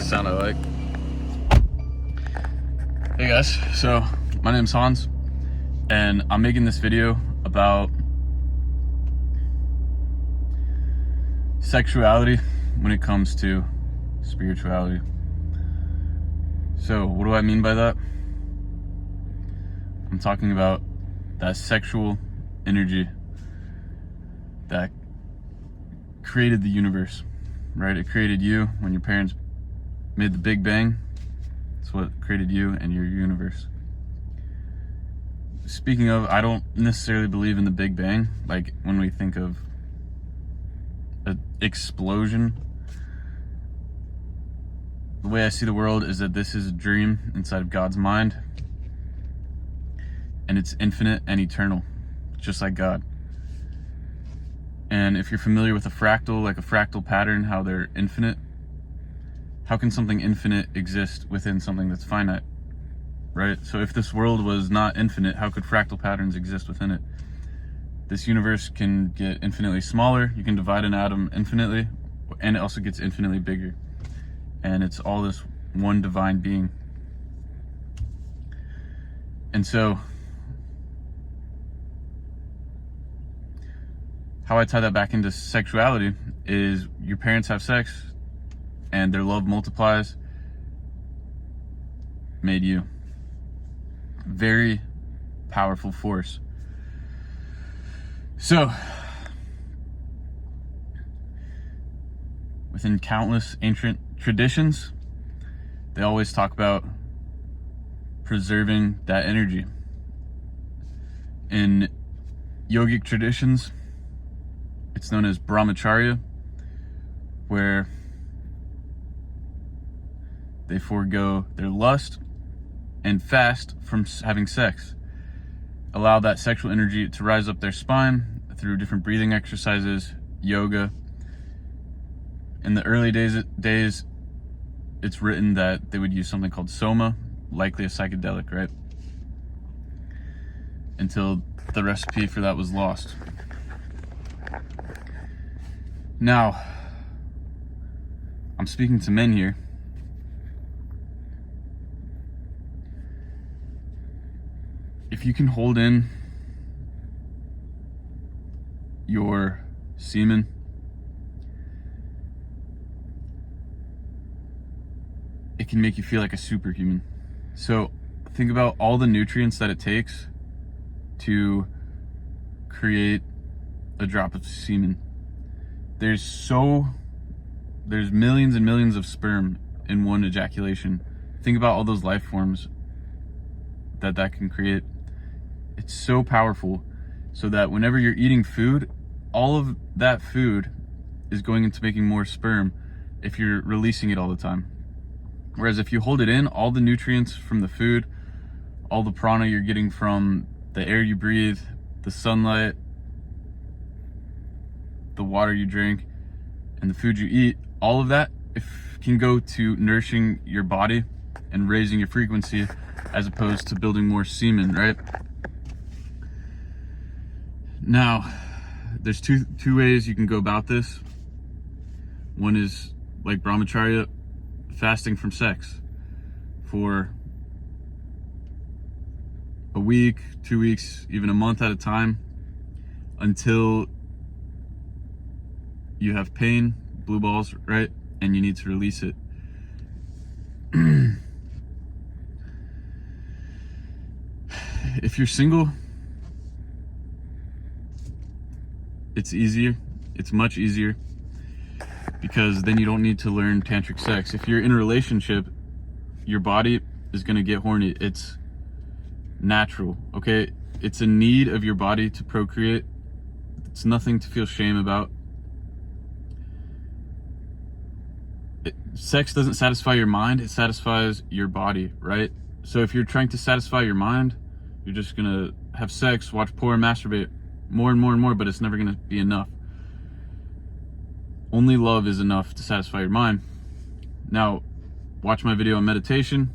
sound I like. Hey guys, so my name's Hans, and I'm making this video about sexuality when it comes to spirituality. So what do I mean by that? I'm talking about that sexual energy that created the universe, right? It created you when your parents made the Big Bang. That's what created you and your universe. Speaking of, I don't necessarily believe in the Big Bang. Like when we think of an explosion, the way I see the world is that this is a dream inside of God's mind, and it's infinite and eternal, just like God. And if you're familiar with a fractal, like a fractal pattern, how they're infinite, how can something infinite exist within something that's finite, right? So if this world was not infinite, how could fractal patterns exist within it? This universe can get infinitely smaller. You can divide an atom infinitely, and it also gets infinitely bigger. And it's all this one divine being. And so, how I tie that back into sexuality is your parents have sex and their love multiplies, made you. Very powerful force. So, within countless ancient traditions, they always talk about preserving that energy. In yogic traditions, it's known as brahmacharya, where they forego their lust and fast from having sex. Allow that sexual energy to rise up their spine through different breathing exercises, yoga. In the early days, it's written that they would use something called soma, likely a psychedelic, right? Until the recipe for that was lost. Now, I'm speaking to men here. If you can hold in your semen, it can make you feel like a superhuman. So think about all the nutrients that it takes to create a drop of semen. There's millions and millions of sperm in one ejaculation. Think about all those life forms that can create. It's so powerful, so that whenever you're eating food, all of that food is going into making more sperm if you're releasing it all the time. Whereas if you hold it in, all the nutrients from the food, all the prana you're getting from the air you breathe, the sunlight, the water you drink, and the food you eat, all of that can go to nourishing your body and raising your frequency, as opposed to building more semen, right? Now, there's two ways you can go about this. One is like brahmacharya, fasting from sex for a week, 2 weeks, even a month at a time, until you have pain, blue balls, right? And you need to release it. If you're single, it's easier. It's much easier, because then you don't need to learn tantric sex. If you're in a relationship, your body is going to get horny. It's natural, okay? It's a need of your body to procreate. It's nothing to feel shame about. Sex doesn't satisfy your mind, it satisfies your body, right? So if you're trying to satisfy your mind, you're just gonna have sex, watch porn, masturbate more and more and more, but it's never gonna be enough. Only love is enough to satisfy your mind. Now, watch my video on meditation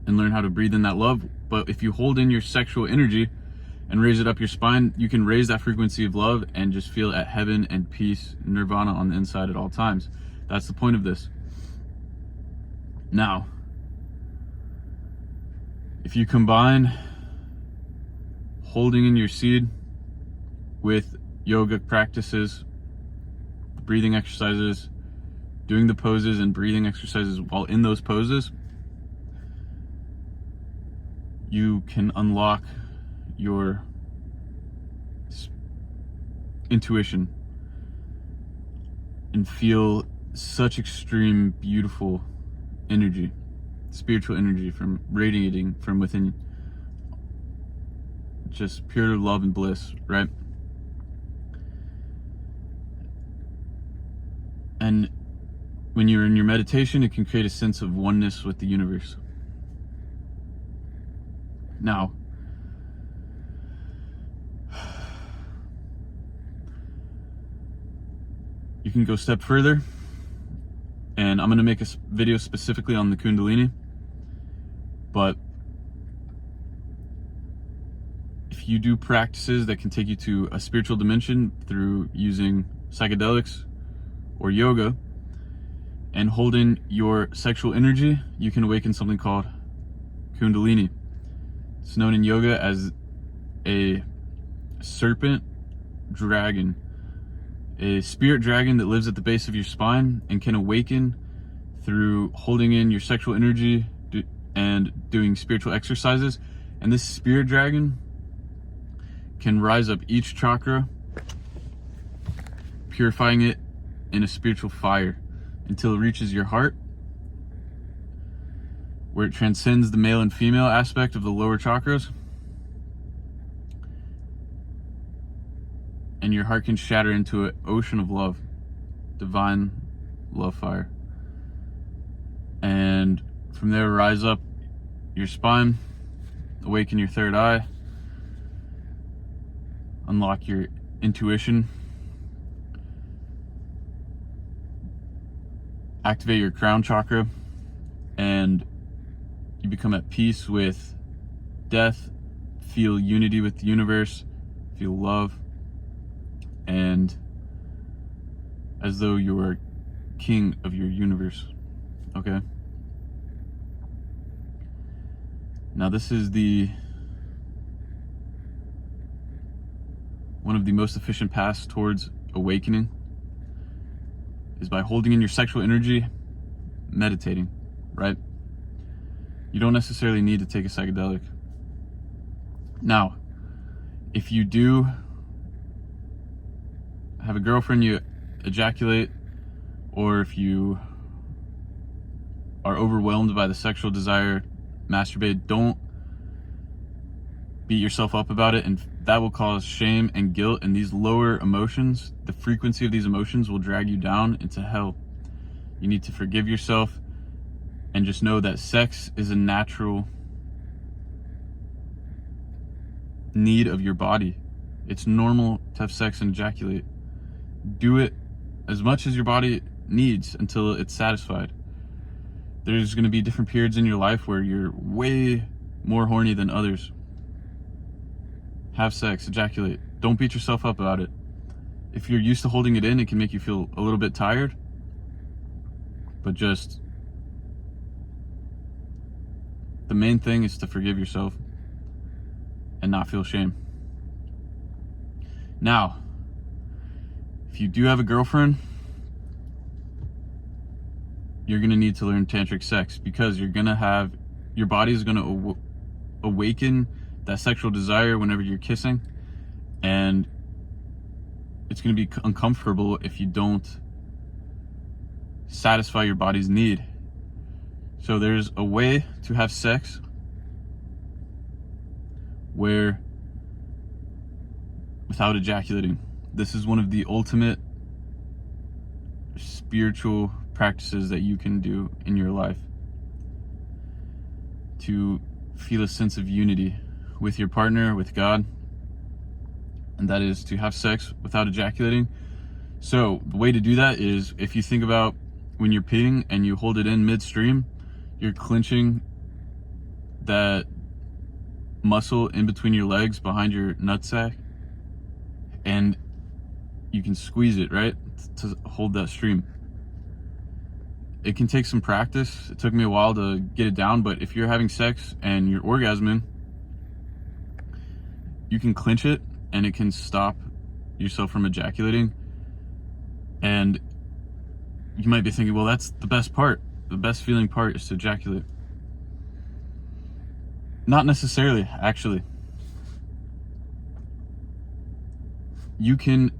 and learn how to breathe in that love. But if you hold in your sexual energy and raise it up your spine, you can raise that frequency of love and just feel at heaven and peace, nirvana on the inside at all times. That's the point of this. Now, if you combine holding in your seed with yoga practices, breathing exercises, doing the poses and breathing exercises while in those poses, you can unlock your intuition and feel such extreme, beautiful energy, spiritual energy from radiating from within, just pure love and bliss, right? And when you're in your meditation, it can create a sense of oneness with the universe. Now, you can go a step further, and I'm going to make a video specifically on the Kundalini, but if you do practices that can take you to a spiritual dimension through using psychedelics or yoga and holding your sexual energy, you can awaken something called Kundalini. It's known in yoga as a serpent dragon, a spirit dragon that lives at the base of your spine and can awaken through holding in your sexual energy and doing spiritual exercises. And this spirit dragon can rise up each chakra, purifying it in a spiritual fire until it reaches your heart, where it transcends the male and female aspect of the lower chakras, and your heart can shatter into an ocean of love, divine love fire. And from there, rise up your spine, awaken your third eye, unlock your intuition, activate your crown chakra, and you become at peace with death, feel unity with the universe, feel love, and as though you were king of your universe. Okay? Now this is one of the most efficient paths towards awakening, is by holding in your sexual energy, meditating, right? You don't necessarily need to take a psychedelic. Now, if you do have a girlfriend, you ejaculate, or if you are overwhelmed by the sexual desire, masturbate, don't beat yourself up about it, and that will cause shame and guilt, and these lower emotions, the frequency of these emotions will drag you down into hell. You need to forgive yourself and just know that sex is a natural need of your body. It's normal to have sex and ejaculate. Do it as much as your body needs until it's satisfied. There's going to be different periods in your life where you're way more horny than others. Have sex, ejaculate. Don't beat yourself up about it. If you're used to holding it in, it can make you feel a little bit tired. But just, the main thing is to forgive yourself and not feel shame. Now, if you do have a girlfriend, you're going to need to learn tantric sex, because your body is going to awaken that sexual desire whenever you're kissing, and it's going to be uncomfortable if you don't satisfy your body's need. So there's a way to have sex where without ejaculating. This is one of the ultimate spiritual practices that you can do in your life to feel a sense of unity with your partner, with God, and that is to have sex without ejaculating. So the way to do that is, if you think about when you're peeing and you hold it in midstream, you're clenching that muscle in between your legs behind your nutsack, and you can squeeze it, right, to hold that stream. it can take some practice. It took me a while to get it down, but if you're having sex and you're orgasming, you can clinch it and it can stop yourself from ejaculating. And you might be thinking, well, that's the best part. The best feeling part is to ejaculate. Not necessarily, actually. You can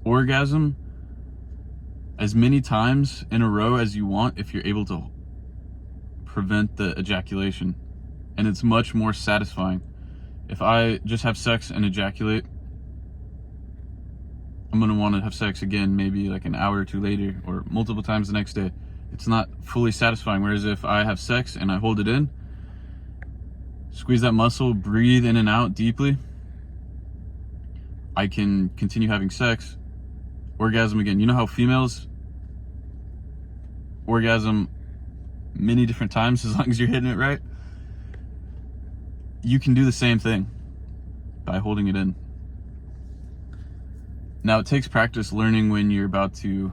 orgasm as many times in a row as you want if you're able to prevent the ejaculation. And it's much more satisfying. If I just have sex and ejaculate, I'm gonna want to have sex again maybe like an hour or two later, or multiple times the next day. It's not fully satisfying. Whereas if I have sex and I hold it in, squeeze that muscle, breathe in and out deeply, I can continue having sex, orgasm again. You know how females orgasm many different times as long as you're hitting it right? You can do the same thing by holding it in. Now, it takes practice learning when you're about to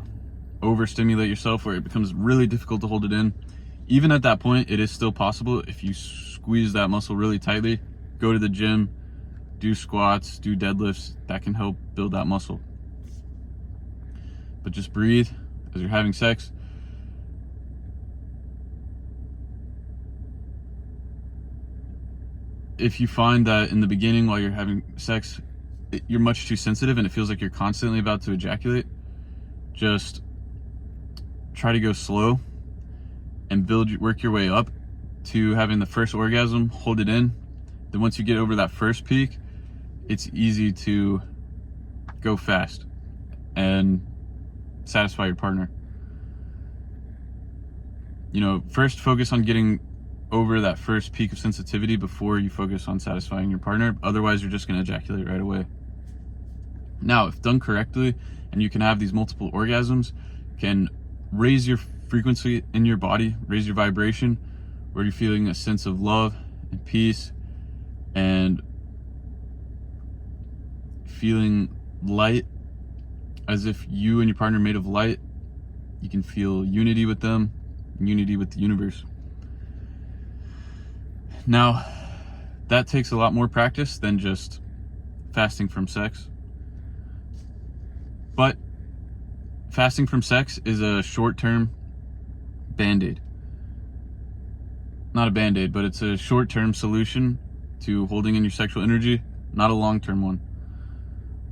overstimulate yourself, where it becomes really difficult to hold it in. Even at that point, it is still possible if you squeeze that muscle really tightly. Go to the gym, do squats, do deadlifts. That can help build that muscle. But just breathe as you're having sex. If you find that in the beginning while you're having sex, you're much too sensitive and it feels like you're constantly about to ejaculate, just try to go slow and work your way up to having the first orgasm, hold it in. Then once you get over that first peak, it's easy to go fast and satisfy your partner. You know, first focus on getting over that first peak of sensitivity before you focus on satisfying your partner. Otherwise, you're just going to ejaculate right away. Now, if done correctly, and you can have these multiple orgasms, can raise your frequency in your body, raise your vibration, where you're feeling a sense of love and peace and feeling light, as if you and your partner are made of light. You can feel unity with them, unity with the universe. Now, that takes a lot more practice than just fasting from sex. But fasting from sex is a short-term band-aid. Not a band-aid, but it's a short-term solution to holding in your sexual energy, not a long-term one.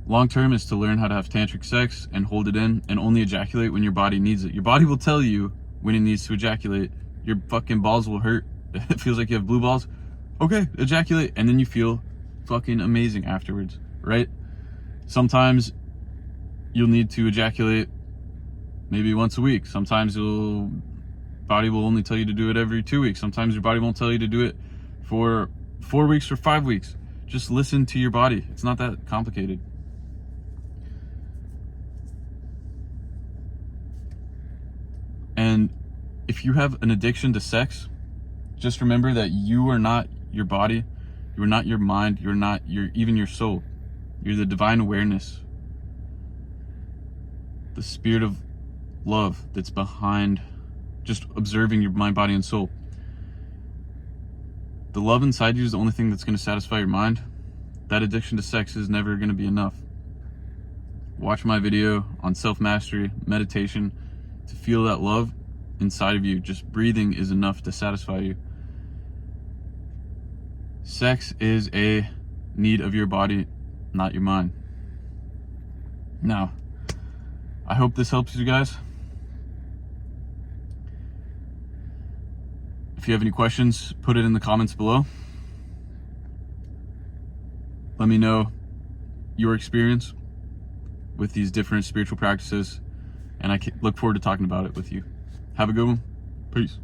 Long-term is to learn how to have tantric sex and hold it in and only ejaculate when your body needs it. Your body will tell you when it needs to ejaculate. Your fucking balls will hurt. It feels like you have blue balls. Okay, ejaculate. And then you feel fucking amazing afterwards, right? Sometimes you'll need to ejaculate maybe once a week. Sometimes your body will only tell you to do it every 2 weeks. Sometimes your body won't tell you to do it for 4 weeks or 5 weeks. Just listen to your body. It's not that complicated. And if you have an addiction to sex, just remember that you are not your body, you are not your mind, you're not even your soul. You're the divine awareness, the spirit of love that's behind just observing your mind, body, and soul. The love inside you is the only thing that's going to satisfy your mind. That addiction to sex is never going to be enough. Watch my video on self-mastery, meditation, to feel that love inside of you. Just breathing is enough to satisfy you. Sex is a need of your body, not your mind. Now, I hope this helps you guys. If you have any questions, put it in the comments below. Let me know your experience with these different spiritual practices, and I look forward to talking about it with you. Have a good one. Peace.